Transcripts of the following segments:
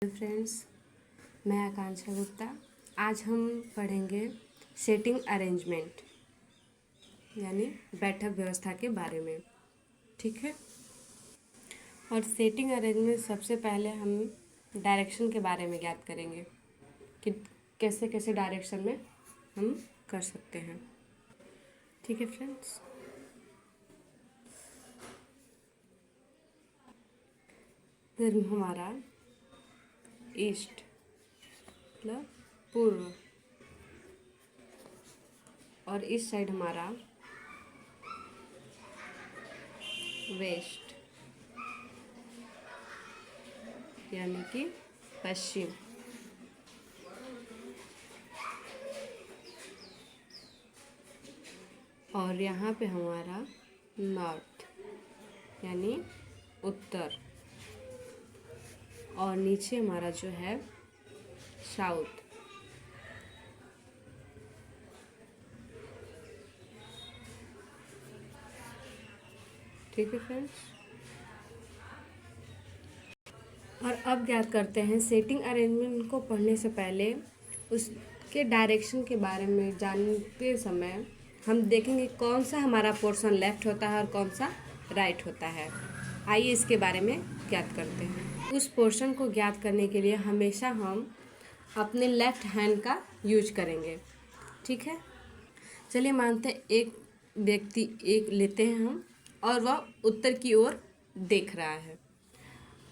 Friends, मैं आकांक्षा गुप्ता। आज हम पढ़ेंगे सेटिंग अरेंजमेंट यानी बैठक व्यवस्था के बारे में। ठीक है। और सेटिंग अरेंजमेंट सबसे पहले हम डायरेक्शन के बारे में ज्ञात करेंगे कि कैसे कैसे डायरेक्शन में हम कर सकते हैं। ठीक है फ्रेंड्स। फिर हमारा ईस्ट मतलब पूर्व और इस साइड हमारा वेस्ट यानी कि पश्चिम। और यहाँ पे हमारा नॉर्थ यानी उत्तर। और नीचे हमारा जो है साउथ। ठीक है फ्रेंड्स। और अब ज्ञात करते हैं सेटिंग अरेंजमेंट को पढ़ने से पहले उसके डायरेक्शन के बारे में जानते समय हम देखेंगे कौन सा हमारा पोर्शन लेफ्ट होता है और कौन सा राइट होता है। आइए इसके बारे में ज्ञात करते हैं। उस पोर्शन को ज्ञात करने के लिए हमेशा हम अपने लेफ्ट हैंड का यूज करेंगे। ठीक है। चलिए मानते हैं एक व्यक्ति एक लेते हैं हम और वह उत्तर की ओर देख रहा है,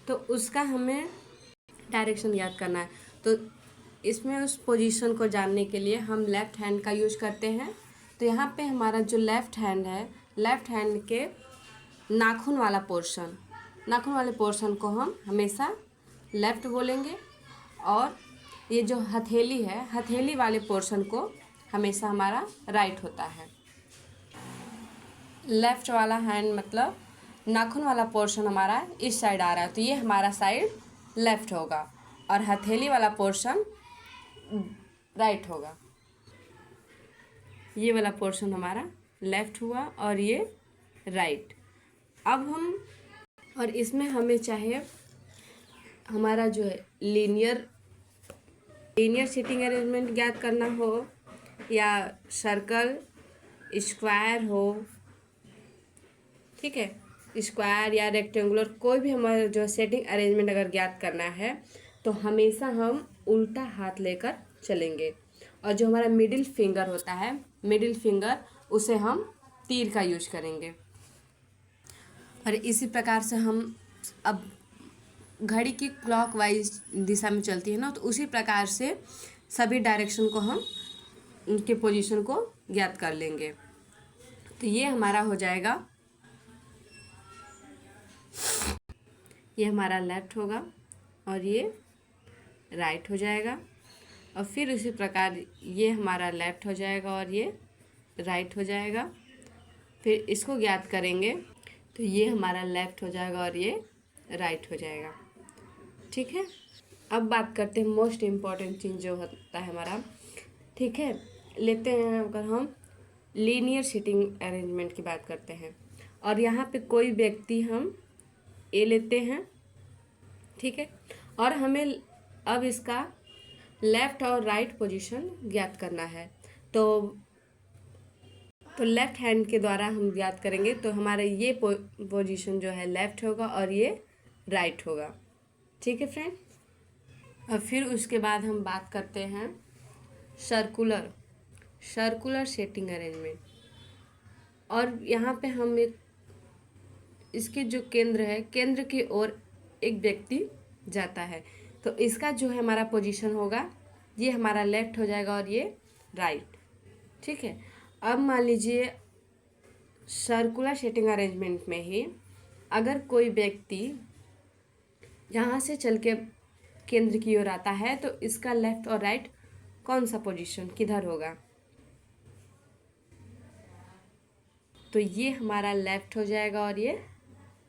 तो उसका हमें डायरेक्शन याद करना है। तो इसमें उस पोजीशन को जानने के लिए हम लेफ़्ट हैंड का यूज करते हैं। तो यहाँ पे हमारा जो लेफ़्ट हैंड है, लेफ़्ट हैंड के नाखून वाला पोर्शन, नाखून वाले पोर्शन को हम हमेशा लेफ़्ट बोलेंगे। और ये जो हथेली है, हथेली वाले पोर्शन को हमेशा हमारा राइट होता है। लेफ़्ट वाला हैंड मतलब नाखून वाला पोर्शन हमारा इस साइड आ रहा है, तो ये हमारा साइड लेफ़्ट होगा और हथेली वाला पोर्शन राइट होगा। ये वाला पोर्शन हमारा लेफ़्ट हुआ और ये राइट। अब हम और इसमें हमें चाहे हमारा जो है लीनियर सीटिंग अरेंजमेंट ज्ञात करना हो या सर्कल, स्क्वायर हो, ठीक है, स्क्वायर या रेक्टेंगुलर, कोई भी हमारा जो सेटिंग अरेंजमेंट अगर ज्ञात करना है तो हमेशा हम उल्टा हाथ लेकर चलेंगे। और जो हमारा मिडिल फिंगर होता है, मिडिल फिंगर, उसे हम तीर का यूज करेंगे। और इसी प्रकार से हम अब घड़ी की क्लॉकवाइज दिशा में चलती है ना, तो उसी प्रकार से सभी डायरेक्शन को हम उनके पोजीशन को ज्ञात कर लेंगे। तो ये हमारा हो जाएगा, ये हमारा लेफ्ट होगा और ये राइट हो जाएगा। और फिर उसी प्रकार ये हमारा लेफ्ट हो जाएगा और ये राइट हो जाएगा। फिर इसको ज्ञात करेंगे तो ये हमारा लेफ्ट हो जाएगा और ये राइट हो जाएगा। ठीक है। अब बात करते हैं मोस्ट इम्पॉर्टेंट चीज़ जो होता है हमारा। ठीक है, लेते हैं अगर हम लीनियर सीटिंग अरेंजमेंट की बात करते हैं और यहाँ पे कोई व्यक्ति हम ए लेते हैं। ठीक है। और हमें अब इसका लेफ़्ट और राइट पोजीशन ज्ञात करना है। तो लेफ़्ट हैंड के द्वारा हम ज्ञात करेंगे तो हमारा ये पोजीशन जो है लेफ़्ट होगा और ये राइट होगा। ठीक है फ्रेंड। और फिर उसके बाद हम बात करते हैं सर्कुलर सेटिंग अरेंजमेंट। और यहाँ पे हम इसके जो केंद्र है, केंद्र की ओर एक व्यक्ति जाता है, तो इसका जो है हमारा पोजीशन होगा, ये हमारा लेफ्ट हो जाएगा और ये राइट। ठीक है। अब मान लीजिए सर्कुलर सेटिंग अरेंजमेंट में ही अगर कोई व्यक्ति यहाँ से चल के केंद्र की ओर आता है तो इसका लेफ्ट और राइट कौन सा पोजीशन किधर होगा, तो ये हमारा लेफ्ट हो जाएगा और ये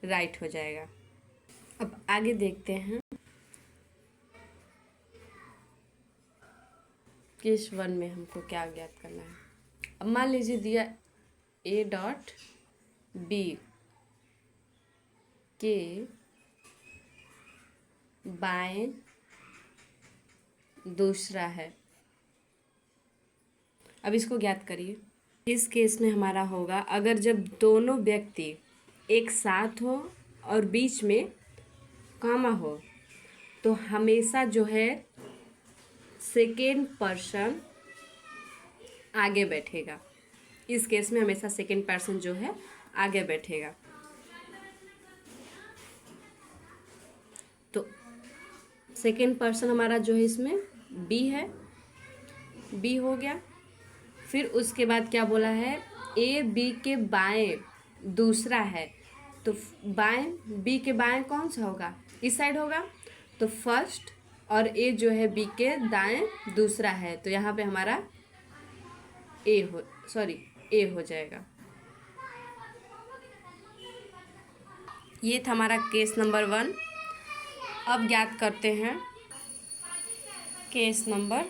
राइट हो जाएगा। अब आगे देखते हैं केस 1 में हमको क्या ज्ञात करना है। अब मान लीजिए दिया ए डॉट बी के बाएं दूसरा है। अब इसको ज्ञात करिए। इस केस में हमारा होगा अगर जब दोनों व्यक्ति एक साथ हो और बीच में कॉमा हो तो हमेशा जो है सेकेंड पर्सन आगे बैठेगा। इस केस में हमेशा सेकेंड पर्सन जो है आगे बैठेगा। तो सेकेंड पर्सन हमारा जो है इसमें बी है, बी हो गया। फिर उसके बाद क्या बोला है, ए बी के बाएं दूसरा है। तो बाएं, बी के बाएं कौन सा होगा, इस साइड होगा। तो फर्स्ट और ए जो है बी के दाएं दूसरा है। तो यहाँ पे हमारा ए हो जाएगा। ये था हमारा केस नंबर 1। अब ज्ञात करते हैं केस नंबर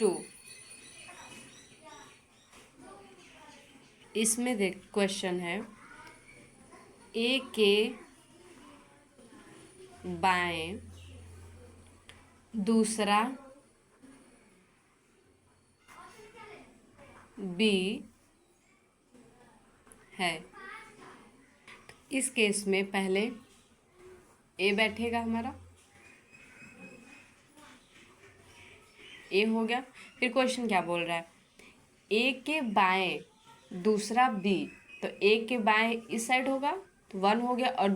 2। इसमें देख क्वेश्चन है, ए के बाएं दूसरा बी है। इस केस में पहले ए बैठेगा हमारा, ए हो गया। फिर क्वेश्चन क्या बोल रहा है, ए के बाएं दूसरा बी। तो ए के बाएं इस साइड होगा तो 1 हो गया, और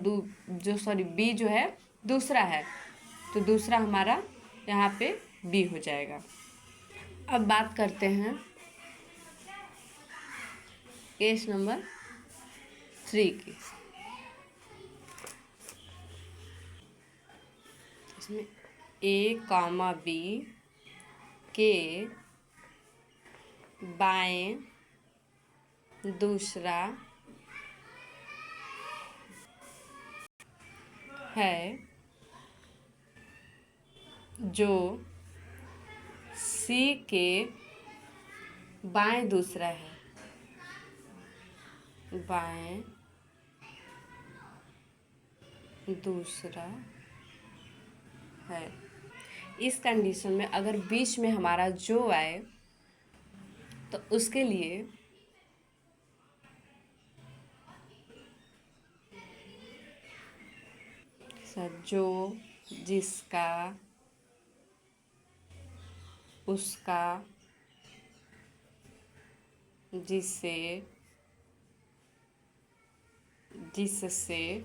बी जो है दूसरा है तो दूसरा हमारा यहाँ पे बी हो जाएगा। अब बात करते हैं केस नंबर 3 की। इसमें ए कॉमा बी के बाएं दूसरा है जो सी के बाएं दूसरा है, बाएं दूसरा है। इस कंडीशन में अगर बीच में हमारा जो आए तो उसके लिए जो, जिसका, उसका, जिसे, जिससे,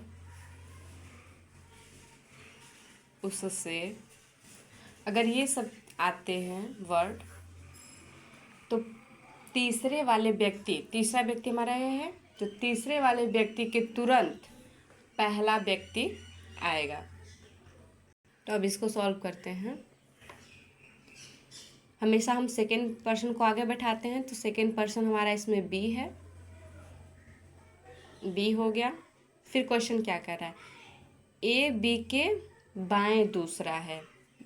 उससे, अगर ये सब आते हैं वर्ड तो तीसरे वाले व्यक्ति, तीसरा व्यक्ति हमारा ये है, तो तीसरे वाले व्यक्ति के तुरंत पहला व्यक्ति आएगा। तो अब इसको सॉल्व करते हैं। हमेशा हम सेकेंड पर्सन को आगे बैठाते हैं, तो सेकेंड पर्सन हमारा इसमें बी है, बी हो गया। फिर क्वेश्चन क्या कर रहा है, ए बी के बाएं दूसरा है,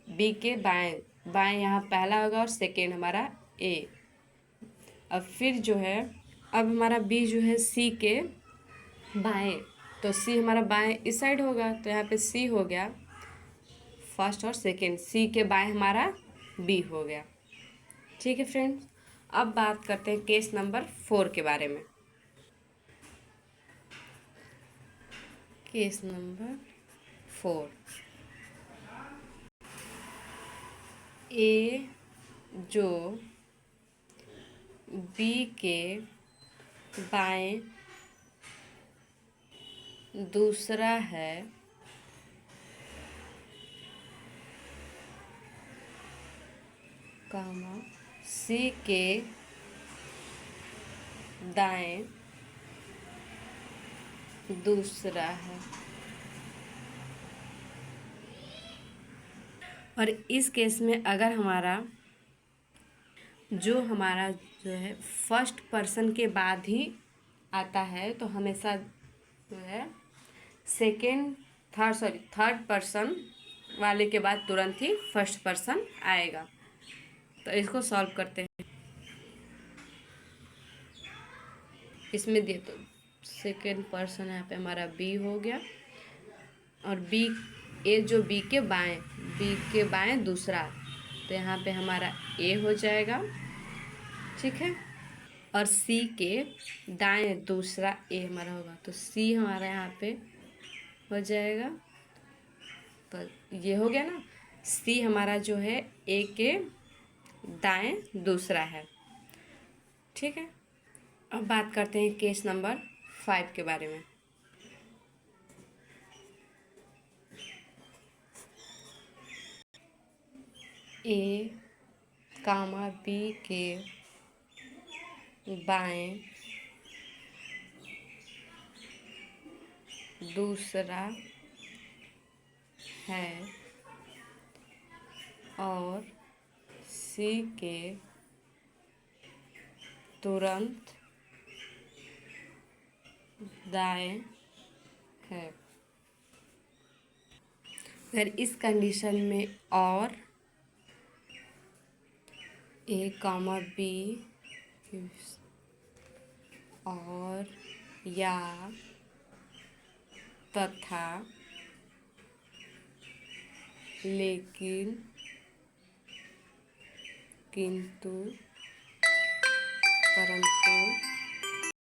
बी के बाएं, बाएं यहाँ पहला होगा और सेकेंड हमारा ए। अब फिर जो है, अब हमारा बी जो है सी के बाएं, तो सी हमारा बाएं इस साइड होगा तो यहाँ पे सी हो गया फर्स्ट और सेकेंड, सी के बाएं हमारा बी हो गया। ठीक है फ्रेंड्स, अब बात करते हैं केस नंबर 4 के बारे में। केस नंबर 4, ए जो बी के बाएं दूसरा है, कामा सी के दाएं दूसरा है। और इस केस में अगर हमारा जो है फर्स्ट पर्सन के बाद ही आता है तो हमेशा जो है थर्ड पर्सन वाले के बाद तुरंत ही फर्स्ट पर्सन आएगा। तो इसको सॉल्व करते हैं। इसमें दे तो सेकेंड पर्सन यहाँ पे हमारा बी हो गया, और बी, ए जो बी के बाएं दूसरा, तो यहाँ पे हमारा ए हो जाएगा, ठीक है। और सी के दाएं दूसरा ए हमारा होगा, तो सी हमारा यहाँ पे हो जाएगा। तो ये हो गया ना, सी हमारा जो है ए के दाएं दूसरा है, ठीक है। अब बात करते हैं केस नंबर 5 के बारे में। ए कामा बी के बाएं दूसरा है और सी के तुरंत दाएं है। अगर इस कंडीशन में और ए कामा बी और या तथा लेकिन किंतु परंतु